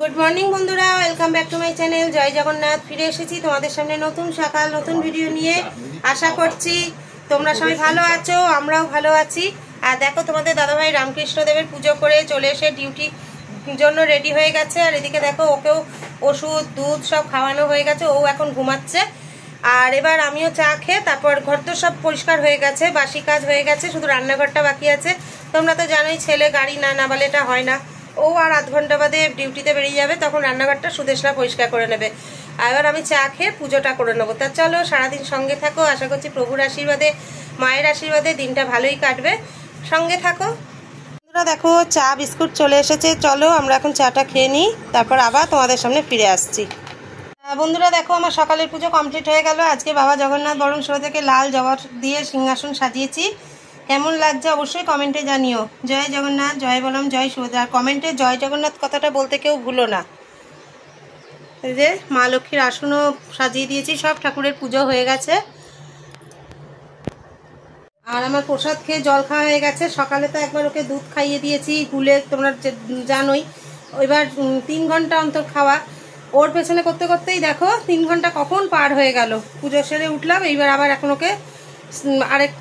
Good morning বন্ধুরা, welcome back to my channel জয় জগন্নাথ। ফিরে এসেছি তোমাদের সামনে নতুন সকাল নতুন ভিডিও নিয়ে। আশা করছি তোমরা সবাই ভালো আছো, আমরাও ভালো আছি। আর দেখো, তোমাদের দাদাভাই রামকৃষ্ণদেবের পুজো করে চলে এসে ডিউটি জন্য রেডি হয়ে গেছে। আর এদিকে দেখো, ওকেও ওষুধ দুধ সব খাওয়ানো হয়ে গেছে, ও এখন ঘুমাচ্ছে। আর এবার আমিও চা খেয়ে তারপর ঘর তো সব পরিষ্কার হয়ে গেছে, বাসি কাজ হয়ে গেছে, শুধু রান্নাঘরটা বাকি আছে। তোমরা তো জানোই, ছেলে গাড়ি না নামালে এটা হয় না। ও আর আধ ঘন্টা বাদে ডিউটিতে বেরিয়ে যাবে, তখন রান্নাঘরটা সুদেশনা পরিষ্কার করে নেবে। আর এবার আমি চা খেয়ে পুজোটা করে নেবো। তা চলো, সারাদিন সঙ্গে থাকো। আশা করছি প্রভুর আশীর্বাদে, মায়ের আশীর্বাদে দিনটা ভালোই কাটবে। সঙ্গে থাকো বন্ধুরা। দেখো, চা বিস্কুট চলে এসেছে, চলো আমরা এখন চাটা খেয়ে নিই, তারপর আবার তোমাদের সামনে ফিরে আসছি। বন্ধুরা দেখো, আমার সকালের পুজো কমপ্লিট হয়ে গেল। আজকে বাবা জগন্নাথ বরণ সরো থেকে লাল জবা দিয়ে সিংহাসন সাজিয়েছি। কেমন লাগছে অবশ্যই কমেন্টে জানিও। জয় জগন্নাথ, জয় বলরাম, জয় সুভদ্রা। আর কমেন্টে জয় জগন্নাথ কথাটা বলতে কেউ ভুলো না। এই যে মা লক্ষ্মীর আসনও সাজিয়ে দিয়েছি, সব ঠাকুরের পুজো হয়ে গেছে। আর আমার প্রসাদ খেয়ে জল খাওয়া হয়ে গেছে। সকালে তো একবার ওকে দুধ খাইয়ে দিয়েছি গুলে, তোমরা জানোই। এবার 3 ঘন্টা অন্তর খাওয়া। ওর পেছনে করতে করতেই দেখো 3 ঘন্টা কখন পার হয়ে গেল। পুজো সেরে উঠলাম, এইবার আবার এখন ওকে আরেক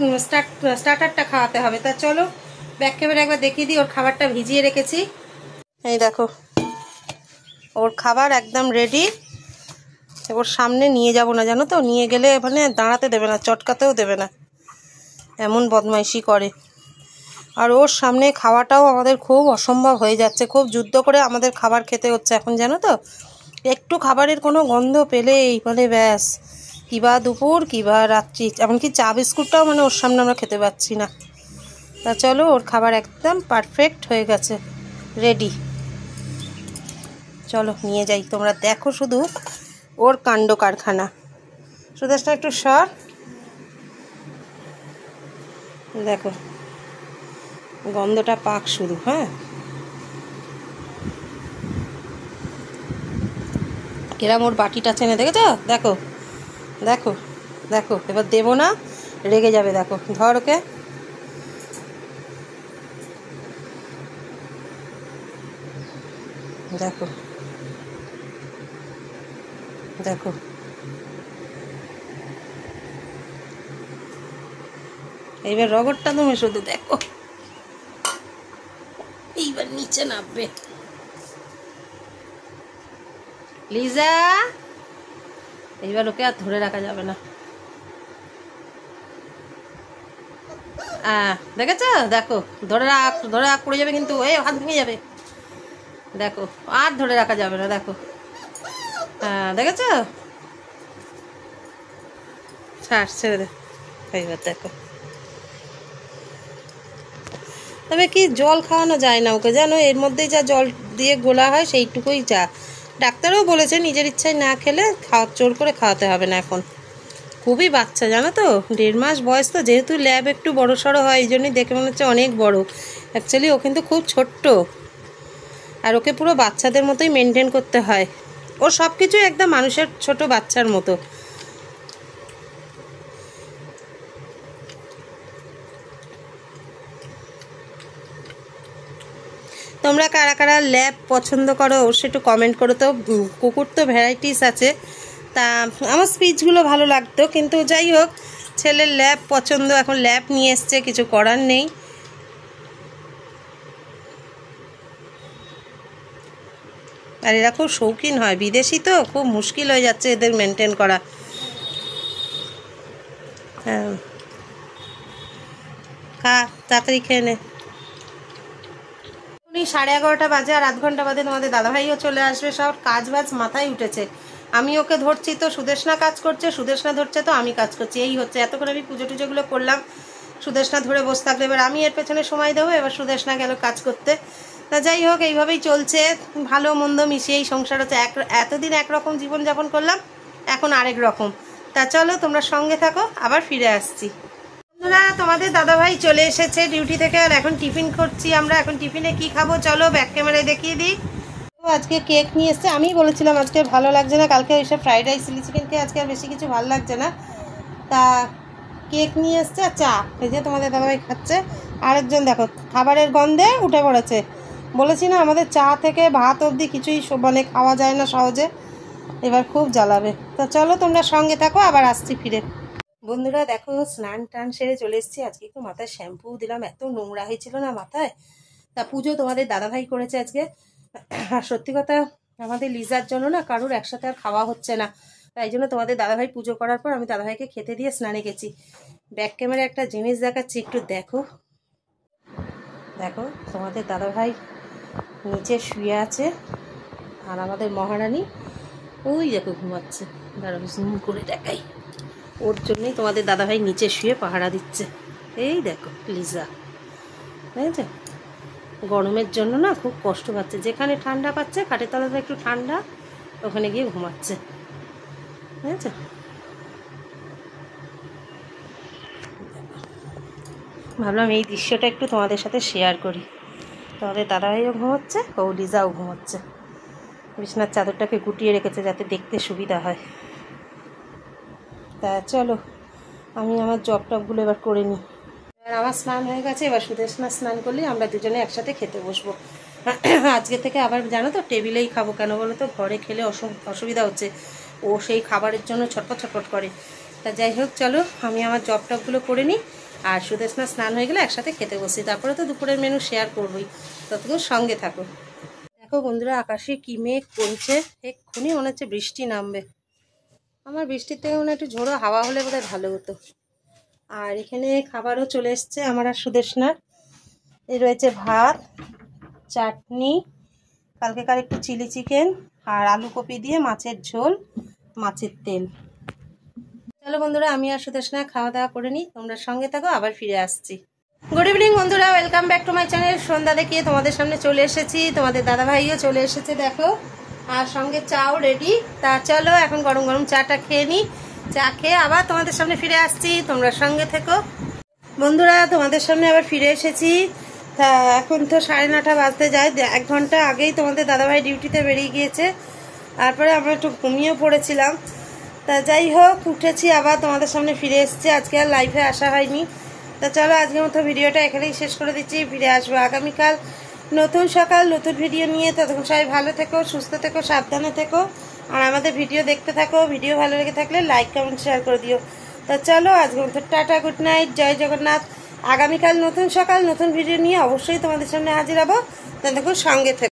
স্টার্টারটা খাওয়াতে হবে। তা চলো ব্যাক ক্যামেরা একবার দেখিয়ে দিই। ওর খাবারটা ভিজিয়ে রেখেছি, এই দেখো ওর খাবার একদম রেডি। ওর সামনে নিয়ে যাব না, জানো তো, নিয়ে গেলে মানে দাঁড়াতে দেবে না, চটকাতেও দেবে না, এমন বদমাইশি করে। আর ওর সামনে খাওয়াটাও আমাদের খুব অসম্ভব হয়ে যাচ্ছে, খুব যুদ্ধ করে আমাদের খাবার খেতে হচ্ছে এখন, জানো তো। একটু খাবারের কোনো গন্ধ পেলেই মানে ব্যাস, কিবা দুপুর কিবা রাত্রি, এমনকি চা বিস্কুটটাও মানে ওর সামনে আমরা খেতে পাচ্ছি না। তা চলো, ওর খাবার একদম পারফেক্ট হয়ে গেছে, রেডি। চলো নিয়ে যাই, তোমরা দেখো শুধু ওর কাণ্ড কারখানা। সুদেশটা একটু সর, দেখো গন্ধটা পাক শুরু। হ্যাঁ, কেরাম ওর বাটিটা চেনে দেখেছ, দেখো দেখো দেখো। এবার দেবো না, রেগে যাবে। দেখো, ধর ওকে। দেখো দেখো, এইবার রগরটা তুমি শুধু দেখো, এইবার নিচে নামবে। লিজা, এইবার ওকে আর ধরে রাখা যাবে না। দেখেছ, দেখো ধরে রাখ, ধরে রাখ, পড়ে যাবে কিন্তু, এই হাত ভেঙে যাবে। দেখো, আর ধরে রাখা যাবে না। দেখো, দেখেছ, ছাড়, ছেড়ে দে। এইবার দেখো, তবে কি জল খাওয়ানো যায় না ওকে, জানো, এর মধ্যেই যা জল দিয়ে গোলা হয় সেইটুকুই চা। ডাক্তারও বলেছে নিজের ইচ্ছায় না খেলে জোর করে খাওয়াতে হবে না। এখন খুবই বাচ্চা, জানো তো, 1.5 মাস বয়স তো, যেহেতু ল্যাব একটু বড় সড়ো হয়, এই জন্যই দেখে মনে হচ্ছে অনেক বড়। অ্যাকচুয়ালি ও কিন্তু খুব ছোট্ট, আর ওকে পুরো বাচ্চাদের মতোই মেনটেন করতে হয়। ও সব কিছুই একদম মানুষের ছোট বাচ্চার মতো। তোমরা কারা কারা ল্যাব পছন্দ করো অবশ্যই একটু কমেন্ট করো তো। কুকুর তো ভ্যারাইটিস আছে, তা আমার স্পিচগুলো ভালো লাগতো, কিন্তু যাই হোক, ছেলের ল্যাব পছন্দ, এখন ল্যাব নিয়ে এসছে, কিছু করার নেই। আর এরা খুব শৌখিন হয়, বিদেশি তো, খুব মুশকিল হয়ে যাচ্ছে এদের মেনটেন করা। হ্যাঁ, খা, তাড়াতাড়ি খেয়ে নে। 11:30 বাজে, আর আধ ঘন্টা বাদে তোমাদের দাদাভাইও চলে আসবে। সব কাজ বাজ মাথায় উঠেছে। আমি ওকে ধরছি তো সুদেশনা কাজ করছে, সুদেশনা ধরছে তো আমি কাজ করছি, এই হচ্ছে। এতক্ষণ আমি পুজো টুজোগুলো করলাম, সুদেশনা ধরে বসে থাকলে এবার আমি এর পেছনে সময় দেবো, এবার সুদেশনা গেল কাজ করতে। তা যাই হোক, এইভাবেই চলছে, ভালো মন্দ মিশিয়েই সংসার হচ্ছে। এতদিন একরকম জীবনযাপন করলাম, এখন আরেক রকম। তা চলো তোমরা সঙ্গে থাকো, আবার ফিরে আসছি। বন্ধুরা, তোমাদের দাদাভাই চলে এসেছে ডিউটি থেকে, আর এখন টিফিন করছি আমরা। এখন টিফিনে কি খাবো চলো ব্যাক ক্যামেরায় দেখিয়ে দিই। আজকে কেক নিয়ে এসছে, আমি বলেছিলাম আজকে ভালো লাগছে না, কালকে ওইসব ফ্রাইড রাইস চিলি চিকেন খেয়ে আজকে আর বেশি কিছু ভালো লাগছে না। তা কেক নিয়ে এসছে আর চা, এই যে তোমাদের দাদাভাই খাচ্ছে। আরেকজন দেখো খাবারের গন্ধে উঠে পড়েছে, বলেছি না আমাদের চা থেকে ভাত অবধি কিছুই মানে খাওয়া যায় না সহজে, এবার খুব জ্বালাবে। তো চলো তোমরা সঙ্গে থাকো, আবার আসছি ফিরে। বন্ধুরা দেখো স্নান টান সেরে চলে এসেছি। আজকে একটু মাথায় শ্যাম্পু দিলাম, এত নোংরা হয়েছিল না মাথায়। তা পুজো তোমাদের দাদাভাই করেছে আজকে। আর সত্যি কথা আমাদের লিজার জন্য না কারোর একসাথে আর খাওয়া হচ্ছে না, তাই জন্য তোমাদের দাদাভাই পুজো করার পর আমি দাদাভাইকে খেতে দিয়ে স্নানে গেছি। ব্যাক ক্যামেরা একটা জিনিস দেখাচ্ছি, একটু দেখো। দেখো তোমাদের দাদাভাই নিচে শুয়ে আছে, আর আমাদের মহারানী ওই দেখো ঘুমাচ্ছে। দাঁড়াও জুম করে দেখাই, ওর জন্যই তোমাদের দাদাভাই নিচে শুয়ে পাহারা দিচ্ছে। এই দেখো লিজা, বুঝেছো? গরমের জন্য না খুব কষ্ট পাচ্ছে, যেখানে ঠান্ডা পাচ্ছে খাটের তলাতে একটু ঠান্ডা, ওখানে গিয়ে ঘুমাচ্ছে, বুঝেছো? ভাবলাম এই দৃশ্যটা একটু তোমাদের সাথে শেয়ার করি। তোমাদের দাদাভাইও ঘুমোচ্ছে, ও লিজাও ঘুমোচ্ছে। বিছানার চাদরটাকে গুটিয়ে রেখেছে যাতে দেখতে সুবিধা হয়। তা চলো আমি আমার জব টবগুলো এবার করে নিই। এবার আমার স্নান হয়ে গেছে, এবার সুদেশনা স্নান করলে আমরা দুজনে একসাথে খেতে বসবো। আজকে থেকে আবার জানো তো টেবিলেই খাবো, কেন বলো তো ঘরে খেলে অসুবিধা হচ্ছে, ও সেই খাবারের জন্য ছটপট ছটপট করে। তা যাই হোক চলো আমি আমার জব টবগুলো করে নিই, আর সুদেশনা স্নান হয়ে গেলে একসাথে খেতে বসি। তারপরে তো দুপুরের মেনু শেয়ার করবোই, ততক্ষণ সঙ্গে থাকো। দেখো বন্ধুরা আকাশে কি মেঘ করছে, এক্ষুনি মনে হচ্ছে বৃষ্টি নামবে। আমার বৃষ্টির থেকে মনে একটু ঝোড়ো হাওয়া হলে বোধহয় ভালো হতো। আর এখানে খাবারও চলে এসছে আমার আর সুদেশনার। এই রয়েছে ভাত, চাটনি, কালকেকার একটু চিলি চিকেন, আর আলু কপি দিয়ে মাছের ঝোল, মাছের তেল। চলো বন্ধুরা আমি আর সুদেশনা খাওয়া দাওয়া করে নিই, তোমরা সঙ্গে থাকো, আবার ফিরে আসছি। গুড ইভিনিং বন্ধুরা, welcome back to my channel. সন্ধ্যা দেখিয়ে তোমাদের সামনে চলে এসেছি, তোমাদের দাদাভাইও চলে এসেছে দেখো, আর সঙ্গে চাও রেডি। তা চলো এখন গরম গরম চাটা খেয়ে নিই, চা খেয়ে আবার তোমাদের সামনে ফিরে আসছি, তোমরা সঙ্গে থেকো। বন্ধুরা তোমাদের সামনে আবার ফিরে এসেছি। তা এখন তো 9:30 বাজতে যায়, 1 ঘন্টা আগেই তোমাদের দাদাভাই ডিউটিতে বেরিয়ে গিয়েছে। তারপরে আমরা একটু ঘুমিয়েও পড়েছিলাম। তা যাই হোক উঠেছি, আবার তোমাদের সামনে ফিরে এসেছি। আজকে আর লাইভে আসা হয়নি। তা চলো আজকের মতো ভিডিওটা এখানেই শেষ করে দিচ্ছি, ফিরে আসবো আগামীকাল নতুন সকাল নতুন ভিডিও নিয়ে। ততক্ষণ সবাই ভালো থেকো, সুস্থ থেকো, সাবধানে থেকো, আর আমাদের ভিডিও দেখতে থাকো। ভিডিও ভালো লেগে থাকলে লাইক কমেন্ট শেয়ার করে দিও। তা চলো আজকের মতো টাটা, গুড নাইট, জয় জগন্নাথ। আগামীকাল নতুন সকাল নতুন ভিডিও নিয়ে অবশ্যই তোমাদের সামনে হাজির হবো, ততক্ষণ সঙ্গে থেকো।